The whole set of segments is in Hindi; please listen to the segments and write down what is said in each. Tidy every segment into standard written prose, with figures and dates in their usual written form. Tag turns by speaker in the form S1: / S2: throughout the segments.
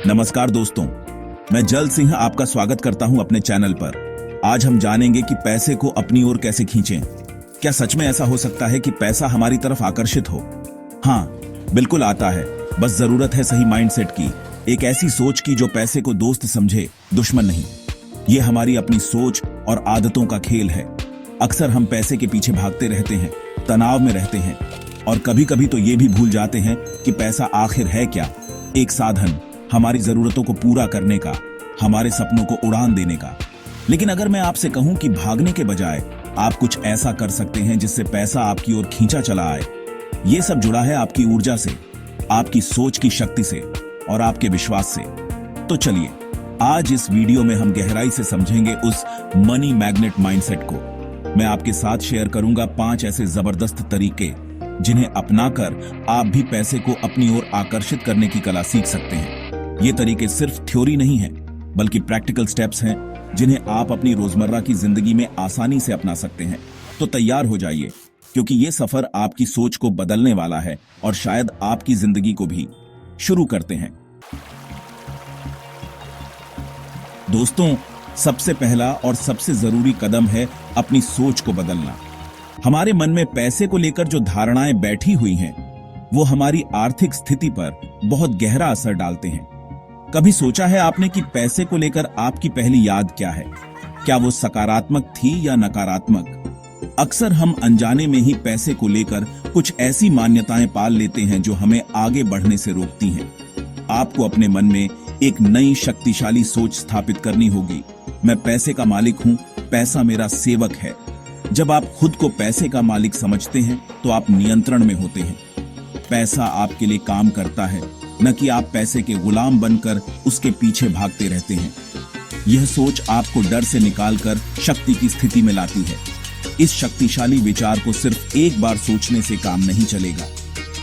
S1: नमस्कार दोस्तों, मैं जल सिंह आपका स्वागत करता हूं अपने चैनल पर। आज हम जानेंगे कि पैसे को अपनी ओर कैसे खींचें। क्या सच में ऐसा हो सकता है कि पैसा हमारी तरफ आकर्षित हो? हाँ, बिल्कुल आता है। बस जरूरत है सही माइंडसेट की, एक ऐसी सोच की जो पैसे को दोस्त समझे, दुश्मन नहीं। ये हमारी अपनी सोच और आदतों का खेल है। अक्सर हम पैसे के पीछे भागते रहते हैं, तनाव में रहते हैं और कभी कभी तो ये भी भूल जाते हैं कि पैसा आखिर है क्या। एक साधन, हमारी जरूरतों को पूरा करने का, हमारे सपनों को उड़ान देने का। लेकिन अगर मैं आपसे कहूं कि भागने के बजाय आप कुछ ऐसा कर सकते हैं जिससे पैसा आपकी ओर खींचा चला आए। ये सब जुड़ा है आपकी ऊर्जा से, आपकी सोच की शक्ति से और आपके विश्वास से। तो चलिए, आज इस वीडियो में हम गहराई से समझेंगे उस मनी मैग्नेट माइंडसेट को। मैं आपके साथ शेयर करूंगा 5 ऐसे जबरदस्त तरीके जिन्हें अपनाकर आप भी पैसे को अपनी ओर आकर्षित करने की कला सीख सकते हैं। ये तरीके सिर्फ थ्योरी नहीं हैं, बल्कि प्रैक्टिकल स्टेप्स हैं जिन्हें आप अपनी रोजमर्रा की जिंदगी में आसानी से अपना सकते हैं। तो तैयार हो जाइए, क्योंकि ये सफर आपकी सोच को बदलने वाला है और शायद आपकी जिंदगी को भी। शुरू करते हैं। दोस्तों, सबसे पहला और सबसे जरूरी कदम है अपनी सोच को बदलना। हमारे मन में पैसे को लेकर जो धारणाएं बैठी हुई हैं, वो हमारी आर्थिक स्थिति पर बहुत गहरा असर डालते हैं। कभी सोचा है आपने कि पैसे को लेकर आपकी पहली याद क्या है? क्या वो सकारात्मक थी या नकारात्मक? अक्सर हम अनजाने में ही पैसे को लेकर कुछ ऐसी मान्यताएं पाल लेते हैं जो हमें आगे बढ़ने से रोकती हैं। आपको अपने मन में एक नई शक्तिशाली सोच स्थापित करनी होगी। मैं पैसे का मालिक हूं, पैसा मेरा सेवक है। जब आप खुद को पैसे का मालिक समझते हैं तो आप नियंत्रण में होते हैं। पैसा आपके लिए काम करता है, न कि आप पैसे के गुलाम बनकर उसके पीछे भागते रहते हैं। यह सोच आपको डर से निकालकर शक्ति की स्थिति में लाती है। इस शक्तिशाली विचार को सिर्फ एक बार सोचने से काम नहीं चलेगा।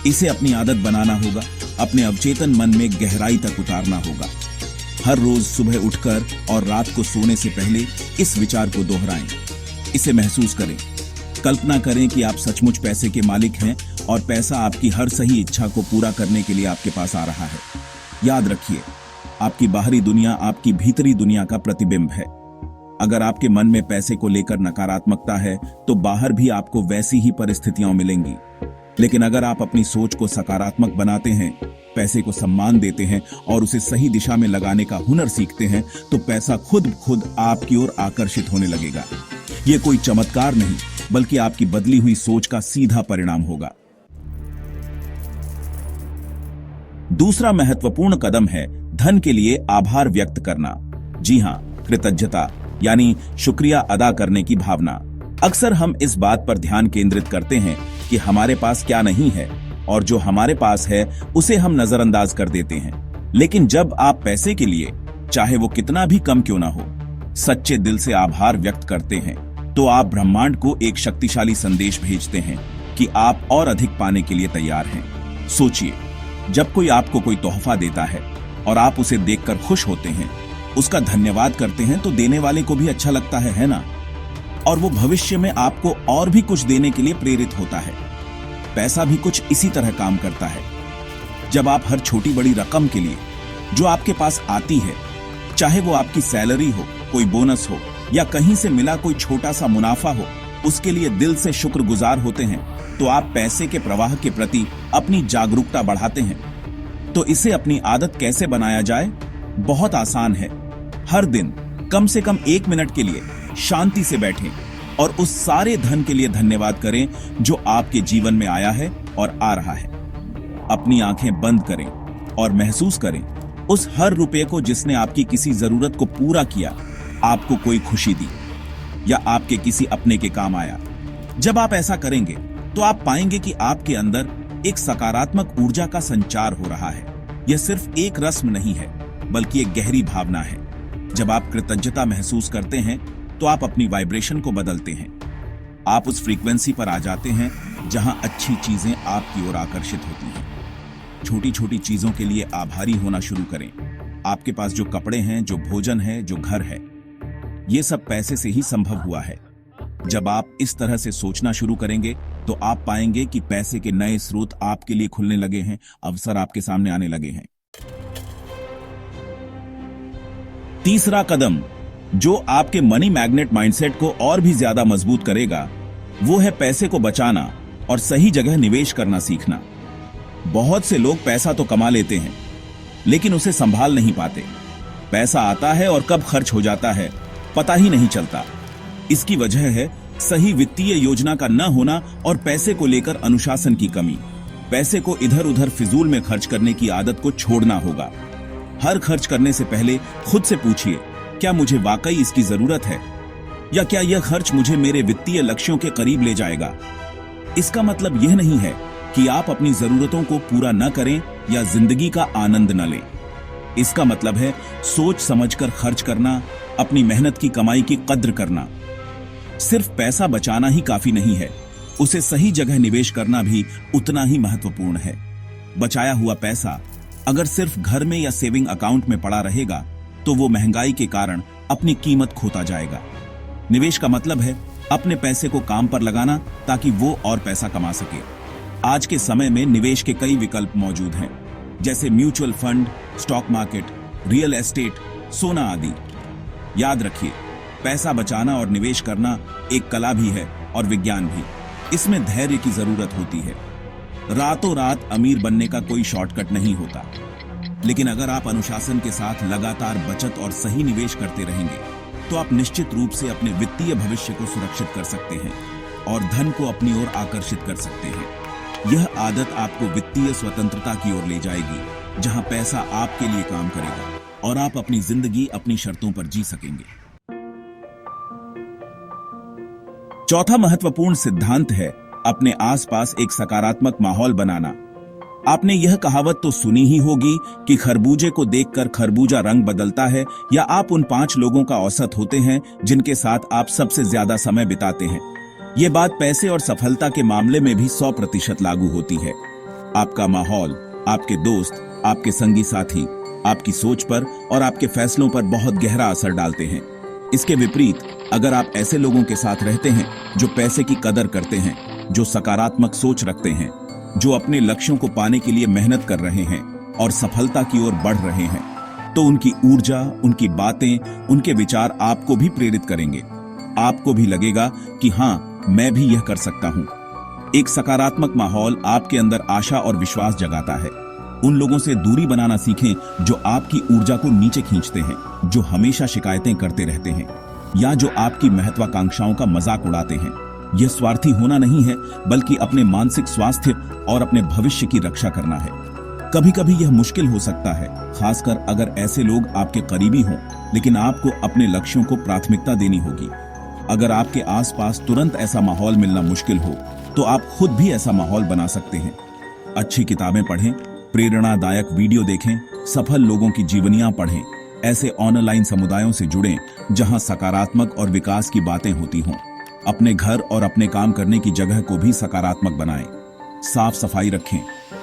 S1: इसे अपनी आदत बनाना होगा, अपने अवचेतन मन में गहराई तक उतारना होगा। हर रोज सुबह उठकर और रात को सोने से पहले इस विचार को दोहराएं। इसे महसूस करें। कल्पना करें कि आप सचमुच पैसे के मालिक हैं और पैसा आपकी हर सही इच्छा को पूरा करने के लिए आपके पास आ रहा है। याद रखिए, आपकी बाहरी दुनिया आपकी भीतरी दुनिया का प्रतिबिंब है। अगर आपके मन में पैसे को लेकर नकारात्मकता है तो बाहर भी आपको वैसी ही परिस्थितियां मिलेंगी। लेकिन अगर आप अपनी सोच को सकारात्मक बनाते हैं, पैसे को सम्मान देते हैं और उसे सही दिशा में लगाने का हुनर सीखते हैं, तो पैसा खुद आपकी ओर आकर्षित होने लगेगा। यह कोई चमत्कार नहीं, बल्कि आपकी बदली हुई सोच का सीधा परिणाम होगा। दूसरा महत्वपूर्ण कदम है धन के लिए आभार व्यक्त करना। जी हां, कृतज्ञता यानी शुक्रिया अदा करने की भावना। अक्सर हम इस बात पर ध्यान केंद्रित करते हैं कि हमारे पास क्या नहीं है, और जो हमारे पास है उसे हम नजरअंदाज कर देते हैं। लेकिन जब आप पैसे के लिए, चाहे वो कितना भी कम क्यों ना हो, सच्चे दिल से आभार व्यक्त करते हैं, तो आप ब्रह्मांड को एक शक्तिशाली संदेश भेजते हैं कि आप और अधिक पाने के लिए तैयार हैं। सोचिए, जब कोई आपको कोई तोहफा देता है और आप उसे देखकर खुश होते हैं, उसका धन्यवाद करते हैं, तो देने वाले को भी अच्छा लगता है ना? और वो भविष्य में आपको और भी कुछ देने के लिए प्रेरित होता है। पैसा भी कुछ इसी तरह काम करता है। जब आप हर छोटी बड़ी रकम के लिए जो आपके पास आती है, चाहे वो आपकी सैलरी हो, कोई बोनस हो या कहीं से मिला कोई छोटा सा मुनाफा हो, उसके लिए दिल से शुक्रगुजार होते हैं, तो आप पैसे के प्रवाह के प्रति अपनी जागरूकता बढ़ाते हैं। तो इसे अपनी आदत कैसे बनाया जाए? बहुत आसान है। हर दिन कम से कम 1 मिनट के लिए शांति से बैठें और उस सारे धन के लिए धन्यवाद करें जो आपके जीवन में आया है और आ रहा है। अपनी आंखें बंद करें और महसूस करें उस हर रुपए को जिसने आपकी किसी जरूरत को पूरा किया, आपको कोई खुशी दी या आपके किसी अपने के काम आया। जब आप ऐसा करेंगे तो आप पाएंगे कि आपके अंदर एक सकारात्मक ऊर्जा का संचार हो रहा है। यह सिर्फ एक रस्म नहीं है, बल्कि एक गहरी भावना है। जब आप कृतज्ञता महसूस करते हैं तो आप अपनी वाइब्रेशन को बदलते हैं। आप उस फ्रीक्वेंसी पर आ जाते हैं जहां अच्छी चीजें आपकी ओर आकर्षित होती हैं। छोटी छोटी चीजों के लिए आभारी होना शुरू करें। आपके पास जो कपड़े हैं, जो भोजन है, जो घर है, ये सब पैसे से ही संभव हुआ है। जब आप इस तरह से सोचना शुरू करेंगे तो आप पाएंगे कि पैसे के नए स्रोत आपके लिए खुलने लगे हैं, अवसर आपके सामने आने लगे हैं। तीसरा कदम जो आपके मनी मैग्नेट माइंडसेट को और भी ज्यादा मजबूत करेगा, वो है पैसे को बचाना और सही जगह निवेश करना सीखना। बहुत से लोग पैसा तो कमा लेते हैं, लेकिन उसे संभाल नहीं पाते। पैसा आता है और कब खर्च हो जाता है पता ही नहीं चलता। इसकी वजह है सही वित्तीय योजना का न होना और पैसे को लेकर अनुशासन की कमी। पैसे को इधर उधर फिजूल में खर्च करने की आदत को छोड़ना होगा। हर खर्च करने से पहले खुद से पूछिए, क्या मुझे वाकई इसकी जरूरत है, या क्या यह खर्च मुझे मेरे वित्तीय लक्ष्यों के करीब ले जाएगा। इसका मतलब यह नहीं है कि आप अपनी जरूरतों को पूरा न करें या जिंदगी का आनंद न लें। इसका मतलब है सोच समझकर खर्च करना, अपनी मेहनत की कमाई की कद्र करना। सिर्फ पैसा बचाना ही काफी नहीं है, उसे सही जगह निवेश करना भी उतना ही महत्वपूर्ण है। बचाया हुआ पैसा अगर सिर्फ घर में या सेविंग अकाउंट में पड़ा रहेगा तो वो महंगाई के कारण अपनी कीमत खोता जाएगा। निवेश का मतलब है अपने पैसे को काम पर लगाना ताकि वो और पैसा कमा सके। आज के समय में निवेश के कई विकल्प मौजूद हैं, जैसे mutual fund, stock market, real estate, सोना आदि। याद रखिए, पैसा बचाना और निवेश करना एक कला भी है और विज्ञान भी। इसमें धैर्य की जरूरत होती है। रातों रात अमीर बनने का कोई शॉर्टकट नहीं होता, लेकिन अगर आप अनुशासन के साथ लगातार बचत और सही निवेश करते रहेंगे तो आप निश्चित रूप से अपने वित्तीय भविष्य को सुरक्षित कर सकते हैं और धन को अपनी ओर आकर्षित कर सकते हैं। यह आदत आपको वित्तीय स्वतंत्रता की ओर ले जाएगी, जहां पैसा आपके लिए काम करेगा और आप अपनी जिंदगी अपनी शर्तों पर जी सकेंगे। चौथा महत्वपूर्ण सिद्धांत है अपने आसपास एक सकारात्मक माहौल बनाना। आपने यह कहावत तो सुनी ही होगी कि खरबूजे को देखकर खरबूजा रंग बदलता है, या आप उन 5 लोगों का औसत होते हैं जिनके साथ आप सबसे ज्यादा समय बिताते हैं। ये बात पैसे और सफलता के मामले में भी 100% लागू होती है। आपका माहौल, आपके दोस्त, आपके संगी साथी आपकी सोच पर और आपके फैसलों पर बहुत गहरा असर डालते हैं। इसके विपरीत अगर आप ऐसे लोगों के साथ रहते हैं जो पैसे की कदर करते हैं, जो सकारात्मक सोच रखते हैं, जो अपने लक्ष्यों को पाने के लिए मेहनत कर रहे हैं और सफलता की ओर बढ़ रहे हैं, तो उनकी ऊर्जा, उनकी बातें, उनके विचार आपको भी प्रेरित करेंगे। आपको भी लगेगा कि हाँ, मैं भी यह कर सकता हूं। एक सकारात्मक माहौल आपके अंदर आशा और विश्वास जगाता है। उन लोगों से दूरी बनाना सीखें जो आपकी ऊर्जा को नीचे खींचते हैं, जो हमेशा शिकायतें करते रहते हैं या जो आपकी महत्वाकांक्षाओं का मजाक उड़ाते हैं। यह स्वार्थी होना नहीं है, बल्कि अपने मानसिक स्वास्थ्य और अपने भविष्य की रक्षा करना है। कभी कभी यह मुश्किल हो सकता है, खासकर अगर ऐसे लोग आपके करीबी हों, लेकिन आपको अपने लक्ष्यों को प्राथमिकता देनी होगी। अगर आपके आसपास तुरंत ऐसा माहौल मिलना मुश्किल हो, तो आप खुद भी ऐसा माहौल बना सकते हैं। अच्छी किताबें पढ़ें, प्रेरणादायक वीडियो देखें, सफल लोगों की जीवनियां पढ़ें, ऐसे ऑनलाइन समुदायों से जुड़ें जहां सकारात्मक और विकास की बातें होती हों। अपने घर और अपने काम करने की जगह को भी सकारात्मक बनाएं। साफ सफाई रखें,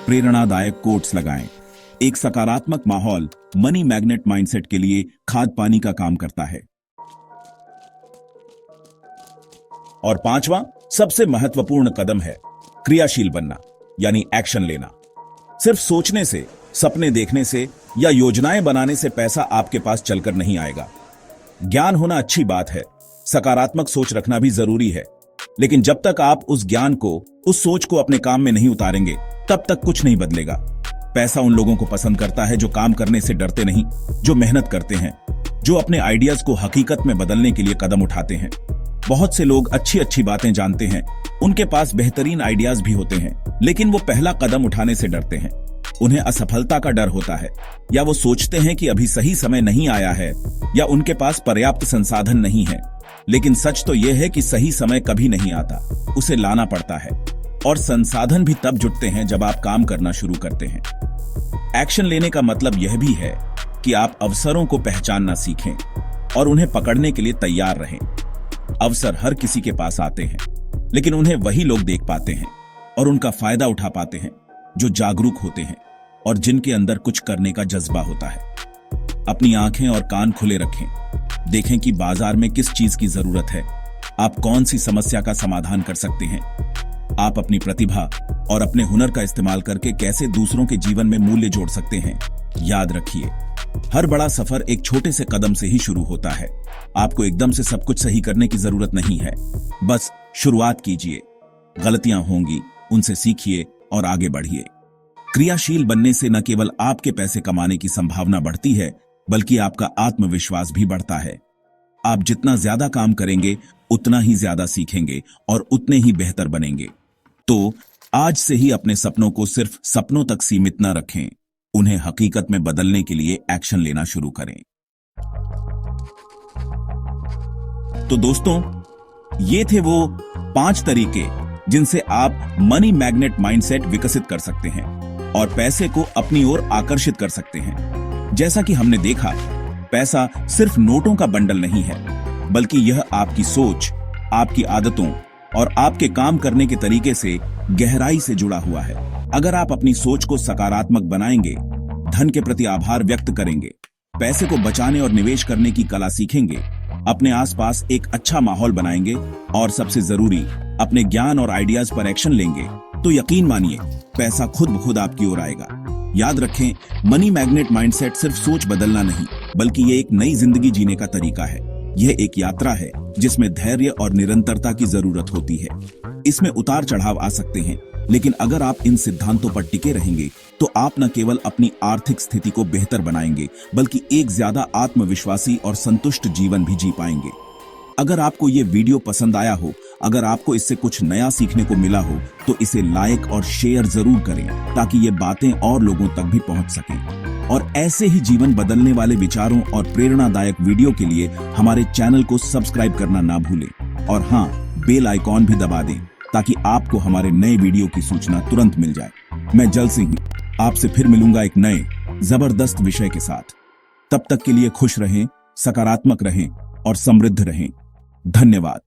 S1: प्रेरणादायक कोट्स लगाएं। एक सकारात्मक माहौल मनी मैग्नेट माइंडसेट के लिए खाद पानी का काम करता है। और 5वां सबसे महत्वपूर्ण कदम है क्रियाशील बनना, यानी एक्शन लेना। सिर्फ सोचने से, सपने देखने से या योजनाएं बनाने से पैसा आपके पास चलकर नहीं आएगा। ज्ञान होना अच्छी बात है, सकारात्मक सोच रखना भी जरूरी है, लेकिन जब तक आप उस ज्ञान को, उस सोच को अपने काम में नहीं उतारेंगे, तब तक कुछ नहीं बदलेगा। पैसा उन लोगों को पसंद करता है जो काम करने से डरते नहीं, जो मेहनत करते हैं, जो अपने आइडियाज को हकीकत में बदलने के लिए कदम उठाते हैं। बहुत से लोग अच्छी अच्छी बातें जानते हैं, उनके पास बेहतरीन आइडियाज भी होते हैं, लेकिन वो पहला कदम उठाने से डरते हैं। उन्हें असफलता का डर होता है, या वो सोचते हैं कि अभी सही समय नहीं आया है, या उनके पास पर्याप्त संसाधन नहीं है। लेकिन सच तो यह है कि सही समय कभी नहीं आता, उसे लाना पड़ता है। और संसाधन भी तब जुटते हैं जब आप काम करना शुरू करते हैं। एक्शन लेने का मतलब यह भी है कि आप अवसरों को पहचानना सीखें और उन्हें पकड़ने के लिए तैयार रहें। अवसर हर किसी के पास आते हैं, लेकिन उन्हें वही लोग देख पाते हैं और उनका फायदा उठा पाते हैं जो जागरूक होते हैं और जिनके अंदर कुछ करने का जज्बा होता है। अपनी आंखें और कान खुले रखें, देखें कि बाजार में किस चीज की जरूरत है, आप कौन सी समस्या का समाधान कर सकते हैं। आप अपनी प्रतिभा और अपने हुनर का इस्तेमाल करके कैसे दूसरों के जीवन में मूल्य जोड़ सकते हैं। याद रखिए, हर बड़ा सफर एक छोटे से कदम से ही शुरू होता है। आपको एकदम से सब कुछ सही करने की जरूरत नहीं है, बस शुरुआत कीजिए। गलतियां होंगी, उनसे सीखिए और आगे बढ़िए। क्रियाशील बनने से न केवल आपके पैसे कमाने की संभावना बढ़ती है, बल्कि आपका आत्मविश्वास भी बढ़ता है। आप जितना ज्यादा काम करेंगे, उतना ही ज्यादा सीखेंगे और उतने ही बेहतर बनेंगे। तो आज से ही अपने सपनों को सिर्फ सपनों तक सीमित न रखें, उन्हें हकीकत में बदलने के लिए एक्शन लेना शुरू करें। तो दोस्तों, ये थे वो 5 तरीके जिनसे आप मनी मैग्नेट माइंडसेट विकसित कर सकते हैं और पैसे को अपनी ओर आकर्षित कर सकते हैं। जैसा कि हमने देखा, पैसा सिर्फ नोटों का बंडल नहीं है, बल्कि यह आपकी सोच, आपकी आदतों और आपके काम करने के तरीके से गहराई से जुड़ा हुआ है। अगर आप अपनी सोच को सकारात्मक बनाएंगे, धन के प्रति आभार व्यक्त करेंगे, पैसे को बचाने और निवेश करने की कला सीखेंगे, अपने आसपास एक अच्छा माहौल बनाएंगे और सबसे जरूरी अपने ज्ञान और आइडियाज पर एक्शन लेंगे, तो यकीन मानिए पैसा खुद ब खुद आपकी ओर आएगा। याद रखें, मनी मैग्नेट माइंडसेट सिर्फ सोच बदलना नहीं, बल्कि ये एक नई जिंदगी जीने का तरीका है। यह एक यात्रा है जिसमें धैर्य और निरंतरता की जरूरत होती है। इसमें उतार चढ़ाव आ सकते हैं, लेकिन अगर आप इन सिद्धांतों पर टिके रहेंगे, तो आप न केवल अपनी आर्थिक स्थिति को बेहतर बनाएंगे, बल्कि एक ज्यादा आत्मविश्वासी और संतुष्ट जीवन भी जी पाएंगे। अगर आपको ये वीडियो पसंद आया हो, अगर आपको इससे कुछ नया सीखने को मिला हो, तो इसे लाइक और शेयर जरूर करें, ताकि ये बातें और लोगों तक भी पहुंच सकें। और ऐसे ही जीवन बदलने वाले विचारों और प्रेरणादायक वीडियो के लिए हमारे चैनल को सब्सक्राइब करना ना भूलें। और हाँ, बेल आइकॉन भी दबा दें, ताकि आपको हमारे नए वीडियो की सूचना तुरंत मिल जाए। मैं जल्द से ही आपसे फिर मिलूंगा एक नए जबरदस्त विषय के साथ। तब तक के लिए खुश रहें, सकारात्मक रहें और समृद्ध रहें। धन्यवाद।